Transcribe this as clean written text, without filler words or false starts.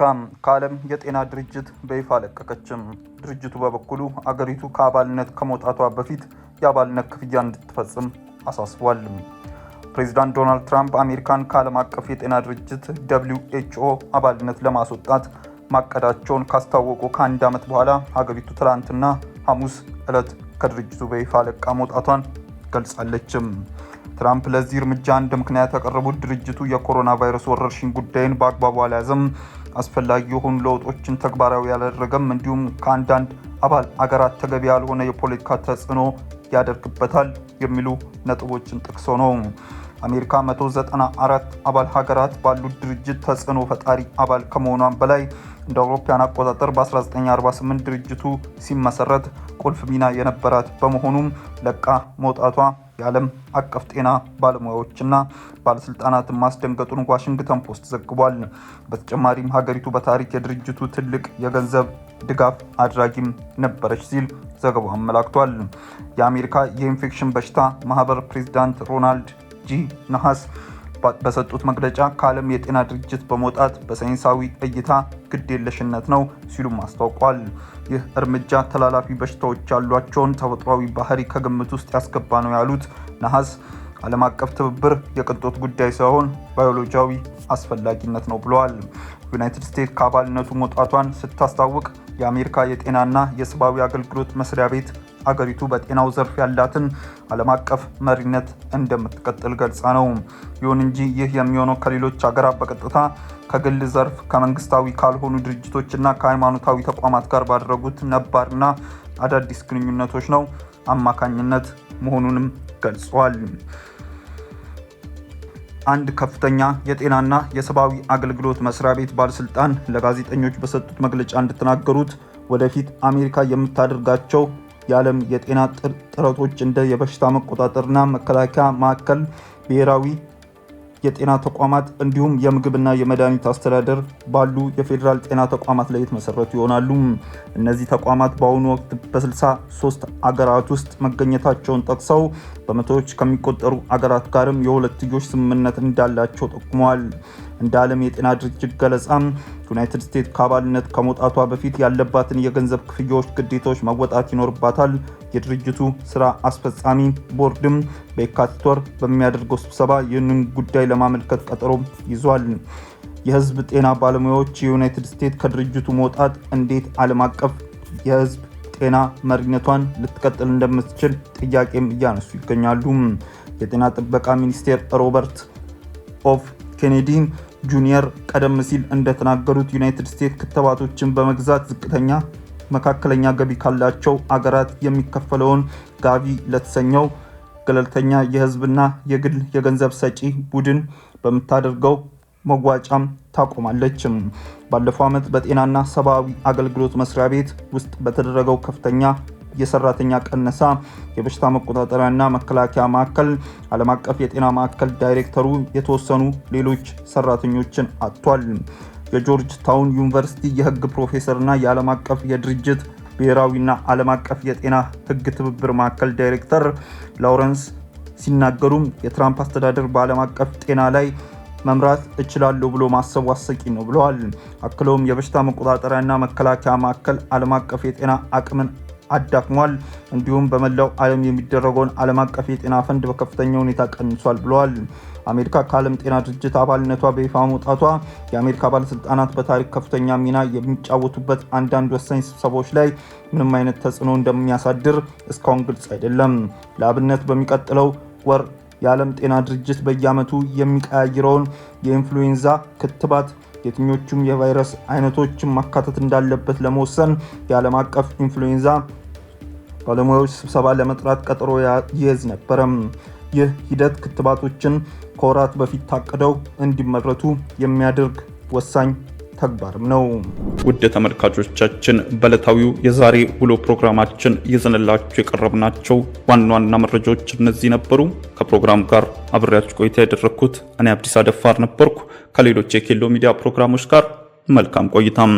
አሜሪካ ከዓለም የጤና ድርጅት በይፋ ለቀቀችም። ድርጅቱ በበኩሉ አገሪቱ ከአባልነት ከመውጣቷ በፊት የአባልነት ክፍያ እንድትፈጽም አሳስቧል። ፕሬዚዳንት ዶናልድ ትራምፕ አሜሪካን ከዓለም አቀፍ የጤና ድርጅት WHO አባልነት ለማስወጣት ማቀዳቸውን ካስታወቁ ከአንድ ዓመት በኋላ አገሪቱ ትላንትና ሐሙስ ዕለት ከድርጅቱ በይፋ ለቃ መውጣቷን ገልጻለች። ትራምፕ ለዚህ እርምጃ እንደ ምክንያት ያቀረቡት ድርጅቱ የኮሮና ቫይረስ ወረርሽኝ ጉዳይን በአግባቡ አልያዘም፣ አስፈላጊ የሆኑ ለውጦችን ተግባራዊ ያላደረገም፣ እንዲሁም ከአንዳንድ አባል አገራት ተገቢ ያልሆነ የፖለቲካ ተጽዕኖ ያደርግበታል የሚሉ ነጥቦችን ጠቅሶ ነው። አሜሪካ 194 አባል ሀገራት ባሉት ድርጅት ተጽዕኖ ፈጣሪ አባል ከመሆኗም በላይ እንደ አውሮፓውያን አቆጣጠር በ1948 ድርጅቱ ሲመሰረት ቁልፍ ሚና የነበራት በመሆኑም ለቃ መውጣቷ የዓለም አቀፍ ጤና ባለሙያዎችና ባለስልጣናትን ማስደንገጡን ዋሽንግተን ፖስት ዘግቧል። በተጨማሪም ሀገሪቱ በታሪክ የድርጅቱ ትልቅ የገንዘብ ድጋፍ አድራጊም ነበረች ሲል ዘገባው አመላክቷል። የአሜሪካ የኢንፌክሽን በሽታ ማህበር ፕሬዝዳንት ሮናልድ ጂ ነሐስ በሰጡት መግለጫ ከዓለም የጤና ድርጅት በመውጣት በሳይንሳዊ እይታ ግዴለሽነት ነው ሲሉም አስታውቋል። ይህ እርምጃ ተላላፊ በሽታዎች ያሏቸውን ተፈጥሯዊ ባህሪ ከግምት ውስጥ ያስገባ ነው ያሉት ነሐስ ዓለም አቀፍ ትብብር የቅንጦት ጉዳይ ሳይሆን ባዮሎጂያዊ አስፈላጊነት ነው ብለዋል። ዩናይትድ ስቴትስ ከአባልነቱ መውጣቷን ስታስታውቅ የአሜሪካ የጤናና የሰብአዊ አገልግሎት መስሪያ ቤት አገሪቱ በጤናው ዘርፍ ያላትን ዓለም አቀፍ መሪነት እንደምትቀጥል ገልጻ ነው። ይሁን እንጂ ይህ የሚሆነው ከሌሎች ሀገራት በቀጥታ ከግል ዘርፍ ከመንግስታዊ ካልሆኑ ድርጅቶችና ከሃይማኖታዊ ተቋማት ጋር ባደረጉት ነባርና አዳዲስ ግንኙነቶች ነው አማካኝነት መሆኑንም ገልጿል። አንድ ከፍተኛ የጤናና የሰብአዊ አገልግሎት መስሪያ ቤት ባለስልጣን ለጋዜጠኞች በሰጡት መግለጫ እንደተናገሩት ወደፊት አሜሪካ የምታደርጋቸው የዓለም የጤና ጥረቶች እንደ የበሽታ መቆጣጠርና መከላከያ ማዕከል፣ ብሔራዊ የጤና ተቋማት እንዲሁም የምግብና የመድኃኒት አስተዳደር ባሉ የፌዴራል ጤና ተቋማት ላይ የተመሰረቱ ይሆናሉ። እነዚህ ተቋማት በአሁኑ ወቅት በ63 አገራት ውስጥ መገኘታቸውን ጠቅሰው በመቶዎች ከሚቆጠሩ አገራት ጋርም የሁለትዮሽ ስምምነት እንዳላቸው ጠቁመዋል። እንደ ዓለም የጤና ድርጅት ገለጻም ዩናይትድ ስቴትስ ከአባልነት ከመውጣቷ በፊት ያለባትን የገንዘብ ክፍያዎች ግዴታዎች መወጣት ይኖርባታል። የድርጅቱ ስራ አስፈጻሚ ቦርድም በየካቲት ወር በሚያደርገው ስብሰባ ይህንን ጉዳይ ለማመልከት ቀጠሮ ይዟል። የህዝብ ጤና ባለሙያዎች የዩናይትድ ስቴትስ ከድርጅቱ መውጣት እንዴት ዓለም አቀፍ የህዝብ ጤና መሪነቷን ልትቀጥል እንደምትችል ጥያቄም እያነሱ ይገኛሉ። የጤና ጥበቃ ሚኒስቴር ሮበርት ኦፍ ኬኔዲ ጁኒየር ቀደም ሲል እንደተናገሩት ዩናይትድ ስቴትስ ክትባቶችን በመግዛት ዝቅተኛ መካከለኛ ገቢ ካላቸው አገራት የሚከፈለውን ጋቪ ለተሰኘው ገለልተኛ የህዝብና የግል የገንዘብ ሰጪ ቡድን በምታደርገው መዋጫም ታቆማለች። ባለፈው ዓመት በጤናና ሰብአዊ አገልግሎት መስሪያ ቤት ውስጥ በተደረገው ከፍተኛ የሰራተኛ ቀነሳ የበሽታ መቆጣጠሪያና መከላከያ ማዕከል ዓለም አቀፍ የጤና ማዕከል ዳይሬክተሩ የተወሰኑ ሌሎች ሰራተኞችን አጥቷል። የጆርጅ ታውን ዩኒቨርሲቲ የህግ ፕሮፌሰርና የዓለም አቀፍ የድርጅት ብሔራዊና ዓለም አቀፍ የጤና ህግ ትብብር ማዕከል ዳይሬክተር ላውረንስ ሲናገሩም የትራምፕ አስተዳደር በዓለም አቀፍ ጤና ላይ መምራት እችላለሁ ብሎ ማሰቡ አሰቂ ነው ብለዋል። አክለውም የበሽታ መቆጣጠሪያና መከላከያ ማዕከል ዓለም አቀፍ የጤና አቅምን አዳክሟል፣ እንዲሁም በመላው ዓለም የሚደረገውን ዓለም አቀፍ የጤና ፈንድ በከፍተኛ ሁኔታ ቀንሷል ብለዋል። አሜሪካ ከዓለም ጤና ድርጅት አባልነቷ በይፋ መውጣቷ የአሜሪካ ባለስልጣናት በታሪክ ከፍተኛ ሚና የሚጫወቱበት አንዳንድ ወሳኝ ስብሰባዎች ላይ ምንም አይነት ተጽዕኖ እንደሚያሳድር እስካሁን ግልጽ አይደለም። ለአብነት በሚቀጥለው ወር የዓለም ጤና ድርጅት በየዓመቱ የሚቀያይረውን የኢንፍሉዌንዛ ክትባት የትኞቹም የቫይረስ አይነቶችን ማካተት እንዳለበት ለመወሰን የዓለም አቀፍ ኢንፍሉዌንዛ ባለሙያዎች ስብሰባ ለመጥራት ቀጠሮ ይይዝ ነበር። ይህ ሂደት ክትባቶችን ከወራት በፊት ታቅደው እንዲመረቱ የሚያደርግ ወሳኝ ተግባርም ነው። ውድ ተመልካቾቻችን በዕለታዊው የዛሬ ውሎ ፕሮግራማችን ይዘንላችሁ የቀረብናቸው ዋና ዋና መረጃዎች እነዚህ ነበሩ። ከፕሮግራም ጋር አብሬያችሁ ቆይታ ያደረኩት እኔ አብዲስ አደፋር ነበርኩ። ከሌሎች የኬሎ ሚዲያ ፕሮግራሞች ጋር መልካም ቆይታም